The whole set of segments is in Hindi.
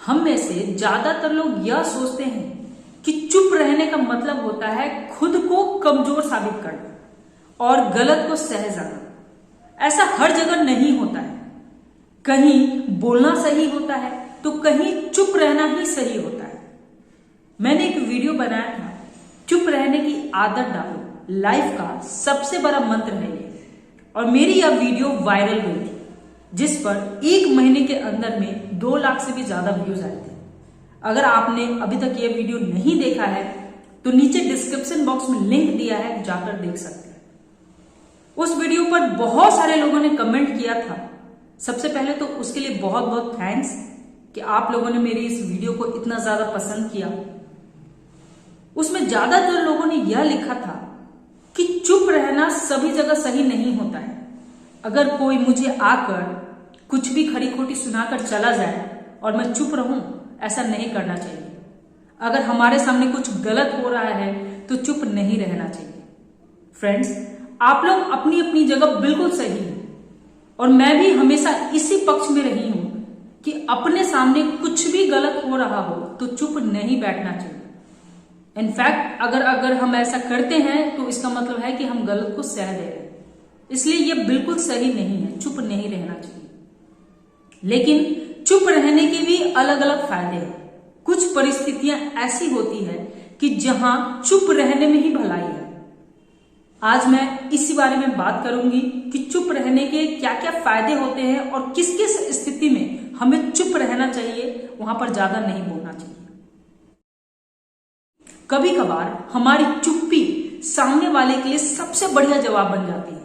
हम में से ज्यादातर लोग यह सोचते हैं कि चुप रहने का मतलब होता है खुद को कमजोर साबित करना और गलत को सह जाना। ऐसा हर जगह नहीं होता है। कहीं बोलना सही होता है तो कहीं चुप रहना ही सही होता है। मैंने एक वीडियो बनाया था, चुप रहने की आदत डालो, लाइफ का सबसे बड़ा मंत्र है ये। और मेरी यह वीडियो वायरल हुई थी, जिस पर 1 महीने के अंदर में 2 लाख से भी ज्यादा व्यूज आए थे। अगर आपने अभी तक ये वीडियो नहीं देखा है तो नीचे डिस्क्रिप्शन बॉक्स में लिंक दिया है, जाकर देख सकते हैं। उस वीडियो पर बहुत सारे लोगों ने कमेंट किया था। सबसे पहले तो उसके लिए बहुत बहुत थैंक्स कि आप लोगों ने मेरी इस वीडियो को इतना ज्यादा पसंद किया। उसमें ज्यादातर लोगों ने यह लिखा था कि चुप रहना सभी जगह सही नहीं होता है। अगर कोई मुझे आकर कुछ भी खरी खोटी सुनाकर चला जाए और मैं चुप रहूं, ऐसा नहीं करना चाहिए। अगर हमारे सामने कुछ गलत हो रहा है तो चुप नहीं रहना चाहिए। फ्रेंड्स, आप लोग अपनी अपनी जगह बिल्कुल सही हैं और मैं भी हमेशा इसी पक्ष में रही हूं कि अपने सामने कुछ भी गलत हो रहा हो तो चुप नहीं बैठना चाहिए। इनफैक्ट अगर हम ऐसा करते हैं तो इसका मतलब है कि हम गलत को सह दे रहे हैं। इसलिए यह बिल्कुल सही नहीं है, चुप नहीं रहना चाहिए। लेकिन चुप रहने के भी अलग अलग फायदे हैं। कुछ परिस्थितियां ऐसी होती है कि जहां चुप रहने में ही भलाई है। आज मैं इसी बारे में बात करूंगी कि चुप रहने के क्या क्या फायदे होते हैं और किस किस स्थिति में हमें चुप रहना चाहिए, वहां पर ज्यादा नहीं बोलना चाहिए। कभी कभार हमारी चुप्पी सामने वाले के लिए सबसे बढ़िया जवाब बन जाती है।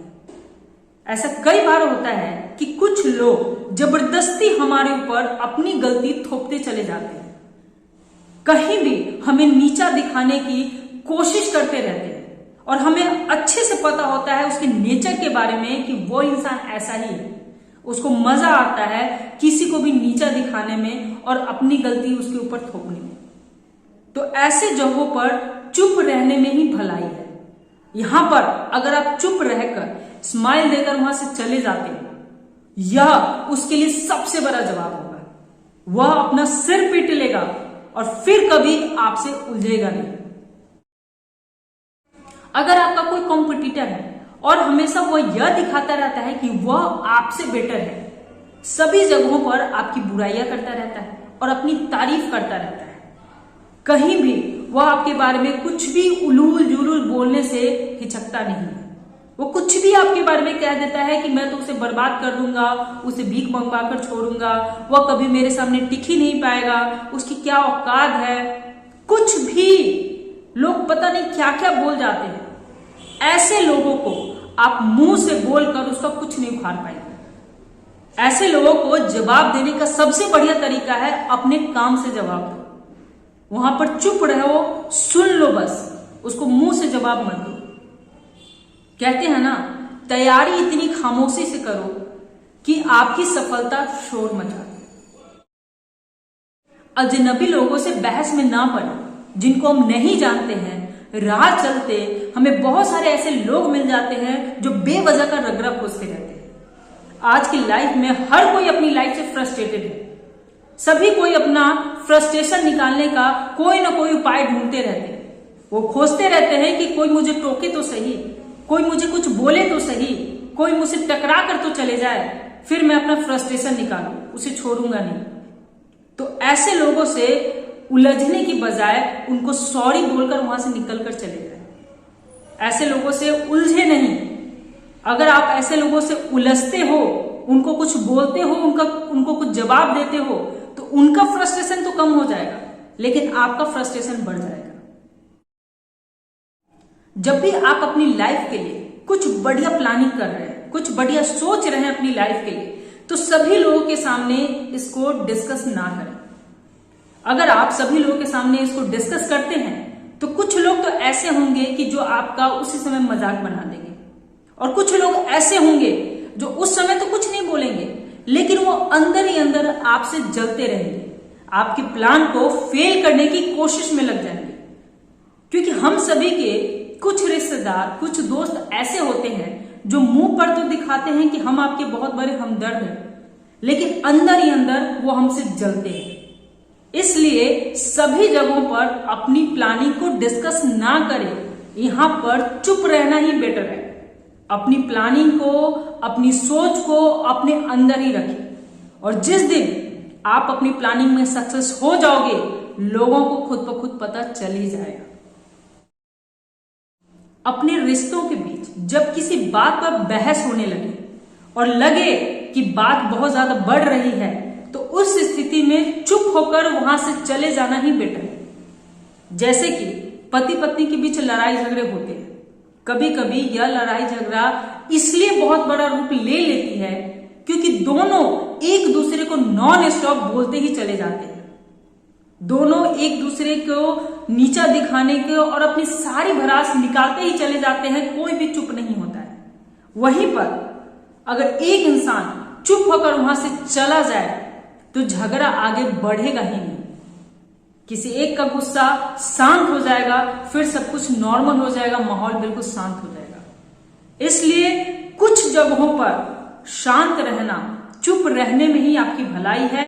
ऐसा कई बार होता है कि कुछ लोग जबरदस्ती हमारे ऊपर अपनी गलती थोपते चले जाते हैं। कहीं भी हमें नीचा दिखाने की कोशिश करते रहते हैं और हमें अच्छे से पता होता है उसके नेचर के बारे में कि वो इंसान ऐसा ही है। उसको मजा आता है किसी को भी नीचा दिखाने में और अपनी गलती उसके ऊपर थोपने में। तो ऐसे जगहों पर चुप रहने में ही भलाई है। यहां पर अगर आप चुप रहकर स्माइल देकर वहां से चले जाते हैं, यह उसके लिए सबसे बड़ा जवाब होगा। वह अपना सिर पीट लेगा और फिर कभी आपसे उलझेगा नहीं। अगर आपका कोई कॉम्पिटिटर है और हमेशा वह यह दिखाता रहता है कि वह आपसे बेटर है, सभी जगहों पर आपकी बुराइयां करता रहता है और अपनी तारीफ करता रहता है, कहीं भी वह आपके बारे में कुछ भी उलूल जुलूल बोलने से हिचकता नहीं है। वो कुछ भी आपके बारे में कह देता है कि मैं तो उसे बर्बाद कर दूंगा, उसे भीख मंगवा कर छोड़ूंगा, वह कभी मेरे सामने टिक ही नहीं पाएगा, उसकी क्या औकात है। कुछ भी लोग पता नहीं क्या क्या बोल जाते हैं। ऐसे लोगों को आप मुंह से बोलकर उसका कुछ नहीं उखाड़ पाएंगे। ऐसे लोगों को जवाब देने का सबसे बढ़िया तरीका है अपने काम से जवाब दो। वहां पर चुप रहो, सुन लो बस, उसको मुंह से जवाब मत दो। कहते हैं ना, तैयारी इतनी खामोशी से करो कि आपकी सफलता शोर मचा दे। अजनबी लोगों से बहस में ना पड़े जिनको हम नहीं जानते हैं। राह चलते हमें बहुत सारे ऐसे लोग मिल जाते हैं जो बेवजह का रगड़ा खोजते रहते हैं। आज की लाइफ में हर कोई अपनी लाइफ से फ्रस्ट्रेटेड है। सभी कोई अपना फ्रस्ट्रेशन निकालने का कोई ना कोई उपाय ढूंढते रहते हैं। वो खोजते रहते हैं कि कोई मुझे टोके तो सही, कोई मुझे कुछ बोले तो सही, कोई मुझसे टकरा कर तो चले जाए, फिर मैं अपना फ्रस्ट्रेशन निकालूं, उसे छोड़ूंगा नहीं। तो ऐसे लोगों से उलझने की बजाय उनको सॉरी बोलकर वहां से निकल कर चले जाए। ऐसे लोगों से उलझे नहीं। अगर आप ऐसे लोगों से उलझते हो, उनको कुछ बोलते हो, उनको कुछ जवाब देते हो, तो उनका फ्रस्ट्रेशन तो कम हो जाएगा, लेकिन आपका फ्रस्ट्रेशन बढ़ जाएगा। जब भी आप अपनी लाइफ के लिए कुछ बढ़िया प्लानिंग कर रहे हैं, कुछ बढ़िया सोच रहे हैं अपनी लाइफ के लिए, तो सभी लोगों के सामने इसको डिस्कस ना करें। अगर आप सभी लोगों के सामने इसको डिस्कस करते हैं तो कुछ लोग तो ऐसे होंगे कि जो आपका उसी समय मजाक बना देंगे, और कुछ लोग ऐसे होंगे जो उस समय तो कुछ नहीं बोलेंगे, लेकिन वो अंदर ही अंदर आपसे जलते रहेंगे, आपके प्लान को फेल करने की कोशिश में लग जाएंगे। क्योंकि हम सभी के कुछ रिश्तेदार, कुछ दोस्त ऐसे होते हैं जो मुंह पर तो दिखाते हैं कि हम आपके बहुत बड़े हमदर्द हैं, लेकिन अंदर ही अंदर वो हमसे जलते हैं। इसलिए सभी जगहों पर अपनी प्लानिंग को डिस्कस ना करें, यहां पर चुप रहना ही बेटर है। अपनी प्लानिंग को, अपनी सोच को अपने अंदर ही रखें और जिस दिन आप अपनी प्लानिंग में सक्सेस हो जाओगे, लोगों को खुद ब खुद पता चल ही जाएगा। अपने रिश्तों के बीच जब किसी बात पर बहस होने लगे और लगे कि बात बहुत ज्यादा बढ़ रही है, तो उस स्थिति में चुप होकर वहां से चले जाना ही बेटर है। जैसे कि पति पत्नी के बीच लड़ाई झगड़े होते हैं, कभी कभी यह लड़ाई झगड़ा इसलिए बहुत बड़ा रूप ले लेती है क्योंकि दोनों एक दूसरे को नॉन स्टॉप बोलते ही चले जाते हैं। दोनों एक दूसरे को नीचा दिखाने के और अपनी सारी भड़ास निकालते ही चले जाते हैं, कोई भी चुप नहीं होता है। वहीं पर अगर एक इंसान चुप होकर वहां से चला जाए तो झगड़ा आगे बढ़ेगा ही नहीं। किसी एक का गुस्सा शांत हो जाएगा, फिर सब कुछ नॉर्मल हो जाएगा, माहौल बिल्कुल शांत हो जाएगा। इसलिए कुछ जगहों पर शांत रहना, चुप रहने में ही आपकी भलाई है।